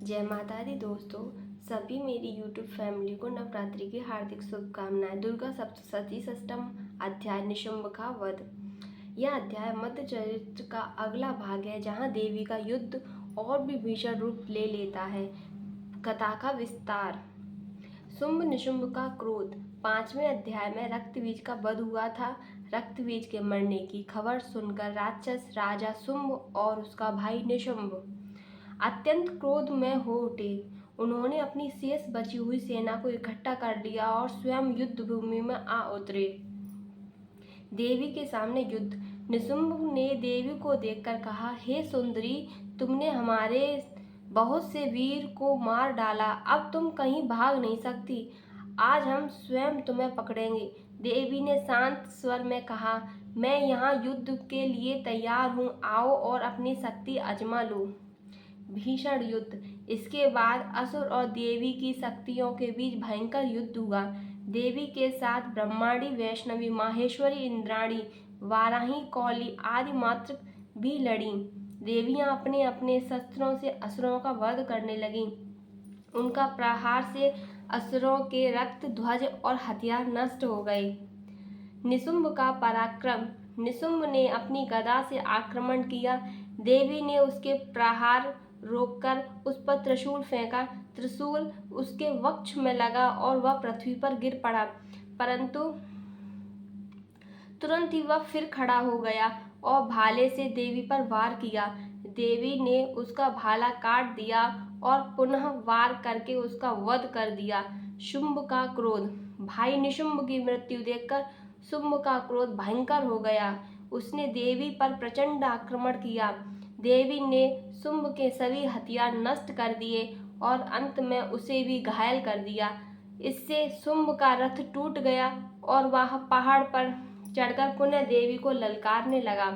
जय माता दी दोस्तों, सभी मेरी यूट्यूब फैमिली को नवरात्रि की हार्दिक शुभकामनाएं। दुर्गा सप्तशती षष्ठम अध्याय निशुंभ का वध। यह अध्याय मध्य चरित्र का अगला भाग है, जहां देवी का युद्ध और भी भीषण रूप ले लेता है। कथा का विस्तार। शुंभ निशुंभ का क्रोध। 5वें अध्याय में रक्तबीज का वध हुआ था। रक्तबीज के मरने की खबर सुनकर राक्षस राजा शुंभ और उसका भाई निशुंभ अत्यंत क्रोध में हो उठे। उन्होंने अपनी शेष बची हुई सेना को इकट्ठा कर लिया और स्वयं युद्ध भूमि में आ उतरे। देवी के सामने युद्ध। निशुंभ ने देवी को देखकर कहा, हे सुंदरी, तुमने हमारे बहुत से वीर को मार डाला, अब तुम कहीं भाग नहीं सकती। आज हम स्वयं तुम्हें पकड़ेंगे। देवी ने शांत स्वर में कहा, मैं यहाँ युद्ध के लिए तैयार हूँ, आओ और अपनी शक्ति आजमा लो। भीषण युद्ध। इसके बाद असुर और देवी की शक्तियों के बीच भयंकर युद्ध हुआ। देवी के साथ ब्रह्माणी, वैष्णवी, माहेश्वरी, इंद्राणी, वाराही, कौली आदि मातृ भी लड़ी। देवियां अपने अपने शस्त्रों से असुरों का वध करने लगीं। उनका प्रहार से असुरों के रक्त, ध्वज और हथियार नष्ट हो गए। निशुंभ का पराक्रम। निशुंभ ने अपनी गदा से आक्रमण किया। देवी ने उसके प्रहार रोककर उस पर त्रिशूल फेंका। त्रिशूल उसके वक्ष में लगा और वह पृथ्वी पर गिर पड़ा, परंतु तुरंत ही वह फिर खड़ा हो गया और भाले से देवी पर वार किया। देवी ने उसका भाला काट दिया और पुनः वार करके उसका वध कर दिया। शुंभ का क्रोध। भाई निशुंभ की मृत्यु देखकर शुंभ का क्रोध भयंकर हो गया। उसने देवी पर प्रचंड आक्रमण किया। देवी ने शुंभ के सभी हथियार नष्ट कर दिए और अंत में उसे भी घायल कर दिया। इससे शुंभ का रथ टूट गया और वह पहाड़ पर चढ़कर पुनः देवी को ललकारने लगा।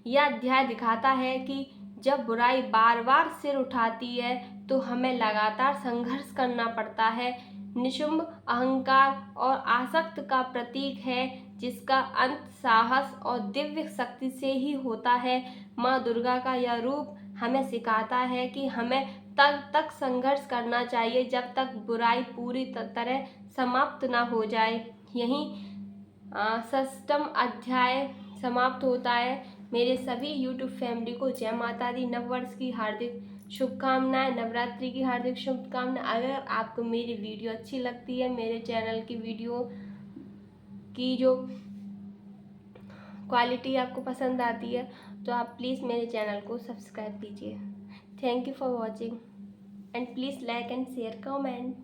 यह अध्याय दिखाता है कि जब बुराई बार बार सिर उठाती है तो हमें लगातार संघर्ष करना पड़ता है। निशुंभ अहंकार और आसक्त का प्रतीक है, जिसका अंत साहस और दिव्य शक्ति से ही होता है। माँ दुर्गा का यह रूप हमें सिखाता है कि हमें तब तक संघर्ष करना चाहिए जब तक बुराई पूरी तरह समाप्त न हो जाए। यहीं षष्ठम अध्याय समाप्त होता है। मेरे सभी यूट्यूब फैमिली को जय माता दी, नववर्ष की हार्दिक शुभकामनाएं, नवरात्रि की हार्दिक शुभकामनाएं। अगर आपको मेरी वीडियो अच्छी लगती है, मेरे चैनल की वीडियो की जो क्वालिटी आपको पसंद आती है, तो आप प्लीज़ मेरे चैनल को सब्सक्राइब कीजिए। Thank you for watching and please like and share comment.